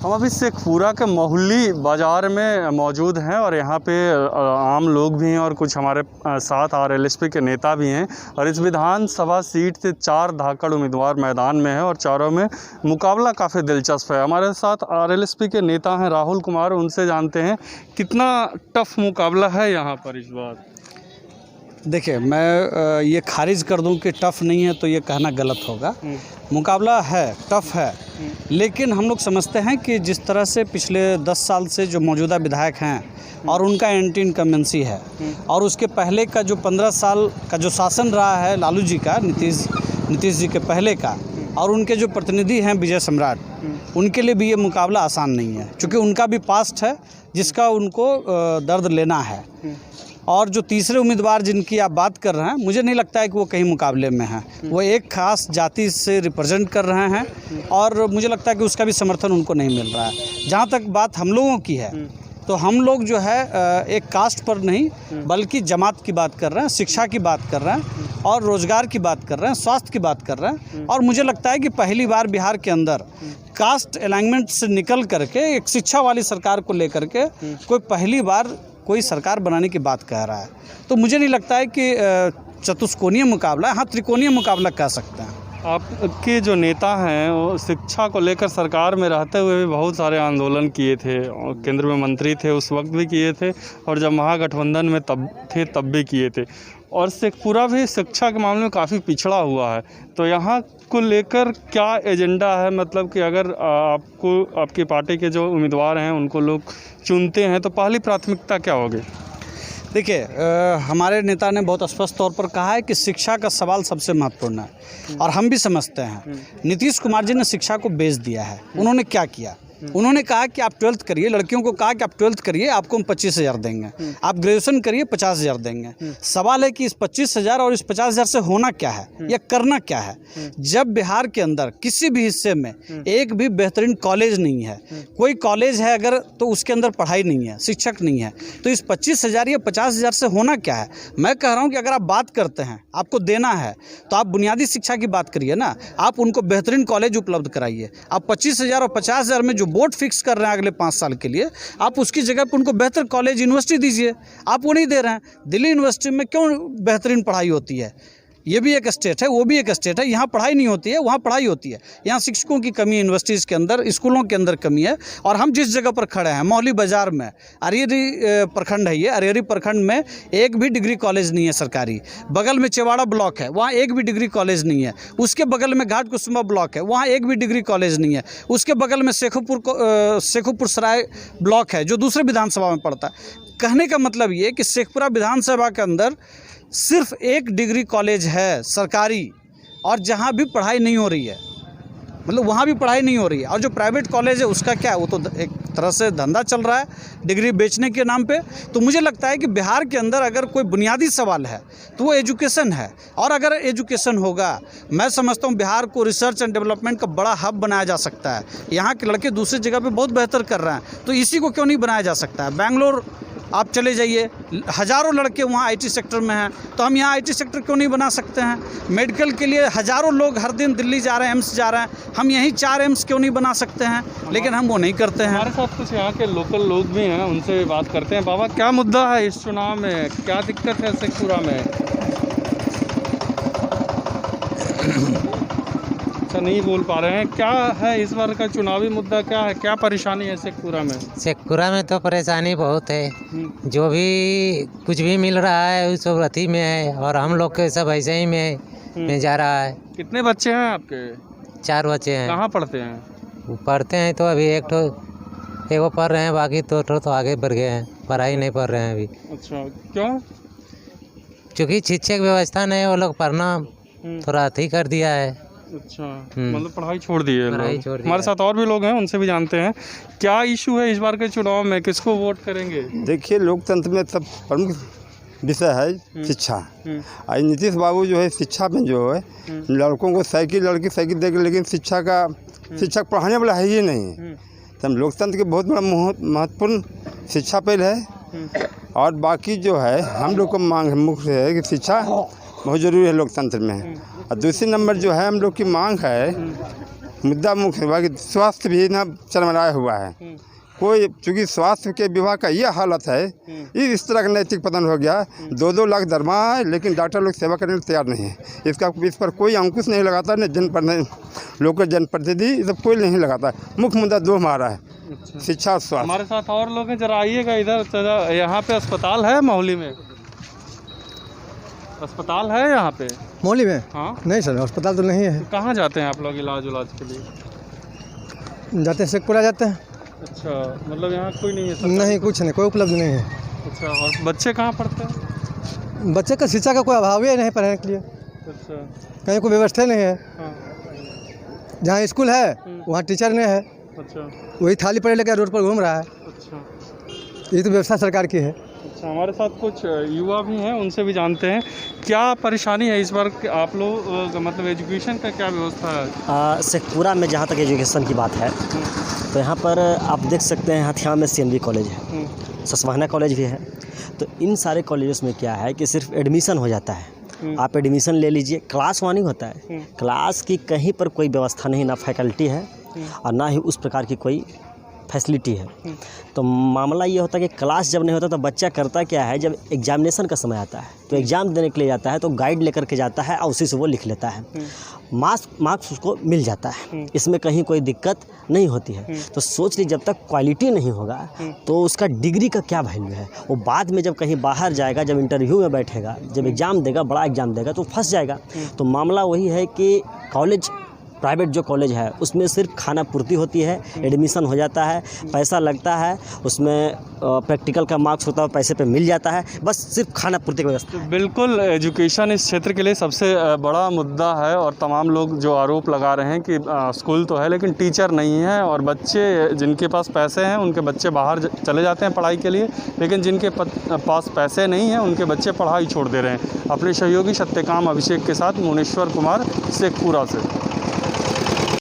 हम अभी शेखपुरा के मोहल्ली बाज़ार में मौजूद हैं और यहाँ पे आम लोग भी हैं और कुछ हमारे साथ आरएलएसपी के नेता भी हैं। और इस विधानसभा सीट से 4 धाकड़ उम्मीदवार मैदान में हैं और चारों में मुकाबला काफ़ी दिलचस्प है। हमारे साथ आरएलएसपी के नेता हैं राहुल कुमार, उनसे जानते हैं कितना टफ मुकाबला है यहाँ पर इस बार। देखिए, मैं ये खारिज कर दूं कि टफ़ नहीं है तो ये कहना गलत होगा। मुकाबला है, टफ़ है, लेकिन हम लोग समझते हैं कि जिस तरह से पिछले 10 साल से जो मौजूदा विधायक हैं और उनका एंटी इनकम्बेंसी है और उसके पहले का जो 15 साल का जो शासन रहा है लालू जी का, नीतीश जी के पहले का, और उनके जो प्रतिनिधि हैं विजय सम्राट, उनके लिए भी ये मुकाबला आसान नहीं है, क्योंकि उनका भी पास्ट है जिसका उनको दर्द लेना है। और जो तीसरे उम्मीदवार जिनकी आप बात कर रहे हैं, मुझे नहीं लगता है कि वो कहीं मुकाबले में हैं। वो एक खास जाति से रिप्रेजेंट कर रहे हैं और मुझे लगता है कि उसका भी समर्थन उनको नहीं मिल रहा है। जहाँ तक बात हम लोगों की है, तो हम लोग जो है एक कास्ट पर नहीं बल्कि जमात की बात कर रहे हैं, शिक्षा की बात कर रहे हैं और रोज़गार की बात कर रहे हैं, स्वास्थ्य की बात कर रहे हैं। और मुझे लगता है कि पहली बार बिहार के अंदर कास्ट अलाइनमेंट से निकल करके एक शिक्षा वाली सरकार को लेकर के कोई पहली बार कोई सरकार बनाने की बात कह रहा है। तो मुझे नहीं लगता है कि चतुष्कोणीय मुकाबला, हाँ त्रिकोणीय मुकाबला कह सकते हैं। आपके जो नेता हैं वो शिक्षा को लेकर सरकार में रहते हुए भी बहुत सारे आंदोलन किए थे और केंद्र में मंत्री थे उस वक्त भी किए थे और जब महागठबंधन में तब भी किए थे। और शेखपुरा भी शिक्षा के मामले में काफ़ी पिछड़ा हुआ है, तो यहाँ को लेकर क्या एजेंडा है? मतलब कि अगर आपकी पार्टी के जो उम्मीदवार हैं उनको लोग चुनते हैं तो पहली प्राथमिकता क्या होगी? देखिए, हमारे नेता ने बहुत स्पष्ट तौर पर कहा है कि शिक्षा का सवाल सबसे महत्वपूर्ण है और हम भी समझते हैं। नीतीश कुमार जी ने शिक्षा को बेच दिया है। उन्होंने क्या किया? उन्होंने कहा कि आप 12th करिए, लड़कियों को कहा कि आप 12th करिए, आपको हम 25,000 देंगे, आप ग्रेजुएशन करिए 50,000 देंगे। सवाल है कि इस 25,000 और इस 50,000 से होना क्या है या करना क्या है? जब बिहार के अंदर किसी भी हिस्से में एक भी बेहतरीन कॉलेज नहीं है, कोई कॉलेज है अगर तो उसके अंदर पढ़ाई नहीं है, शिक्षक नहीं है, तो इस 25,000 या 50,000 से होना क्या है? मैं कह रहा हूँ कि अगर आप बात करते हैं, आपको देना है, तो आप बुनियादी शिक्षा की बात करिए ना, आप उनको बेहतरीन कॉलेज उपलब्ध कराइए। आप 25,000 और 50,000 में जो बोर्ड फिक्स कर रहे हैं अगले 5 साल के लिए, आप उसकी जगह पर उनको बेहतर कॉलेज यूनिवर्सिटी दीजिए। आप वो नहीं दे रहे हैं। दिल्ली यूनिवर्सिटी में क्यों बेहतरीन पढ़ाई होती है? ये भी एक स्टेट है, वो भी एक स्टेट है। यहाँ पढ़ाई नहीं होती है, वहाँ पढ़ाई होती है। यहाँ शिक्षकों की कमी है, यूनिवर्सिटीज़ के अंदर, स्कूलों के अंदर कमी है। और हम जिस जगह पर खड़े हैं, मोहल्ली बाज़ार में, अरियरी प्रखंड है ये, अरियरी प्रखंड में एक भी डिग्री कॉलेज नहीं है सरकारी। बगल में चेवाड़ा ब्लॉक है, वहाँ एक भी डिग्री कॉलेज नहीं है। उसके बगल में घाट कुसुम्बा ब्लॉक है, वहाँ एक भी डिग्री कॉलेज नहीं है। उसके बगल में शेखोपुर सराय ब्लॉक है जो दूसरे विधानसभा में पड़ता है। कहने का मतलब ये कि शेखपुरा विधानसभा के अंदर सिर्फ एक डिग्री कॉलेज है सरकारी, और जहाँ भी पढ़ाई नहीं हो रही है, मतलब वहाँ भी पढ़ाई नहीं हो रही है। और जो प्राइवेट कॉलेज है उसका क्या है? वो तो एक तरह से धंधा चल रहा है डिग्री बेचने के नाम पे। तो मुझे लगता है कि बिहार के अंदर अगर कोई बुनियादी सवाल है तो वो एजुकेशन है। और अगर एजुकेशन होगा, मैं समझता हूँ बिहार को रिसर्च एंड डेवलपमेंट का बड़ा हब बनाया जा सकता है। यहाँ के लड़के दूसरी जगह पे बहुत बेहतर कर रहे हैं, तो इसी को क्यों नहीं बनाया जा सकता है? बेंगलोर आप चले जाइए, हज़ारों लड़के वहाँ आईटी सेक्टर में हैं, तो हम यहाँ आईटी सेक्टर क्यों नहीं बना सकते हैं? मेडिकल के लिए हज़ारों लोग हर दिन दिल्ली जा रहे हैं, एम्स जा रहे हैं, हम यहीं 4 एम्स क्यों नहीं बना सकते हैं? लेकिन हम वो नहीं करते हैं। हमारे साथ कुछ यहाँ के लोकल लोग भी हैं, उनसे बात करते हैं। बाबा, क्या मुद्दा है इस चुनाव में? क्या दिक्कत है शेखपुरा में? अच्छा, नहीं बोल पा रहे हैं। क्या है इस बार का चुनावी मुद्दा? क्या है, क्या परेशानी है शेखपुरा में? शेखपुरा में तो परेशानी बहुत है। जो भी कुछ भी मिल रहा है उस अथी में है, और हम लोग के सब ऐसे ही में जा रहा है। कितने बच्चे हैं आपके? 4 बच्चे हैं। कहाँ पढ़ते हैं? पढ़ते हैं तो अभी एगो पढ़ रहे हैं, बाकी तो आगे बढ़ गए हैं, पढ़ाई नहीं पढ़ रहे हैं अभी। अच्छा, क्यों? क्योंकि शिक्षक व्यवस्था नहीं, वो लोग पढ़ना थोड़ा अथी कर दिया है। अच्छा, मतलब पढ़ाई छोड़ दी है लोग। हमारे साथ और भी लोग हैं, उनसे भी जानते हैं क्या इशू है इस बार के चुनाव में, किसको वोट करेंगे? देखिए, लोकतंत्र में सब प्रमुख विषय है शिक्षा। आज नीतीश बाबू जो है शिक्षा में जो है लड़कों को लड़की साइकिल देकर, लेकिन शिक्षा का शिक्षक पढ़ाने वाला है ही नहीं। तो हम लोकतंत्र के बहुत बड़ा महत्वपूर्ण शिक्षा पहले है, और बाकी जो है हम लोग को मांग मुख्य है कि शिक्षा बहुत ज़रूरी है लोकतंत्र में। और दूसरी नंबर जो है हम लोग की मांग है मुद्दा मुख्य विभाग स्वास्थ्य भी ना चरमराया हुआ है। कोई चूँकि स्वास्थ्य के विभाग का ये हालत है, इस तरह का नैतिक पतन हो गया। 2-2 लाख दरमाहा है, लेकिन डॉक्टर लोग सेवा करने को तैयार नहीं है। इस पर कोई अंकुश नहीं लगाता, न लोकल जनप्रतिनिधि, ये सब कोई नहीं लगाता। मुख्य मुद्दा 2 हमारा है, शिक्षा और स्वास्थ्य। हमारे साथ और लोग हैं, जरा आइएगा इधर। जरा यहाँ पे अस्पताल है मोहाली में? अस्पताल है यहाँ पे मोहाली में? हाँ नहीं सर, अस्पताल तो नहीं है। कहाँ जाते हैं आप लोग इलाज के लिए? जाते हैं शेखपुरा जाते हैं। अच्छा, मतलब यहाँ कोई नहीं है सरकारी? नहीं, कुछ नहीं, कोई उपलब्ध नहीं है। अच्छा, और बच्चे कहाँ पढ़ते हैं? बच्चे का शिक्षा का कोई अभाव ही नहीं पढ़ने के लिए। अच्छा, कहीं कोई व्यवस्था नहीं है। हाँ, जहाँ स्कूल है वहाँ टीचर नहीं है। अच्छा वही थाली पड़े लेकर रोड पर घूम रहा है। अच्छा ये तो व्यवस्था सरकार की है। अच्छा, हमारे साथ कुछ युवा भी हैं, उनसे भी जानते हैं क्या परेशानी है इस बार। आप लोग मतलब एजुकेशन का क्या व्यवस्था है? शेखपुरा में जहाँ तक एजुकेशन की बात है तो यहाँ पर आप देख सकते हैं हथिया में CNV कॉलेज है, ससवाना कॉलेज भी है। तो इन सारे कॉलेजेस में क्या है कि सिर्फ एडमिशन हो जाता है। आप एडमिशन ले लीजिए, क्लास वहाँ नहीं होता है। क्लास की कहीं पर कोई व्यवस्था नहीं, ना फैकल्टी है और ना ही उस प्रकार की कोई फैसिलिटी है। तो मामला ये होता है कि क्लास जब नहीं होता तो बच्चा करता क्या है, जब एग्जामिनेशन का समय आता है तो एग्ज़ाम देने के लिए जाता है तो गाइड लेकर के जाता है और उसी से वो लिख लेता है। मार्क्स उसको मिल जाता है, इसमें कहीं कोई दिक्कत नहीं होती है। तो सोच ली जब तक क्वालिटी नहीं होगा तो उसका डिग्री का क्या वैल्यू है। वो बाद में जब कहीं बाहर जाएगा, जब इंटरव्यू में बैठेगा, जब एग्ज़ाम देगा, बड़ा एग्ज़ाम देगा तो फंस जाएगा। तो मामला वही है कि कॉलेज, प्राइवेट जो कॉलेज है उसमें सिर्फ खाना पूर्ति होती है, एडमिशन हो जाता है, पैसा लगता है, उसमें प्रैक्टिकल का मार्क्स होता है, पैसे पे मिल जाता है, बस सिर्फ खाना पूर्ति की व्यवस्था। बिल्कुल, एजुकेशन इस क्षेत्र के लिए सबसे बड़ा मुद्दा है और तमाम लोग जो आरोप लगा रहे हैं कि स्कूल तो है लेकिन टीचर नहीं है और बच्चे जिनके पास पैसे हैं उनके बच्चे बाहर चले जाते हैं पढ़ाई के लिए, लेकिन जिनके पास पैसे नहीं हैं उनके बच्चे पढ़ाई छोड़ दे रहे हैं। अपने सहयोगी सत्यकाम अभिषेक के साथ मुनेश्वर कुमार, शेखपुरा से।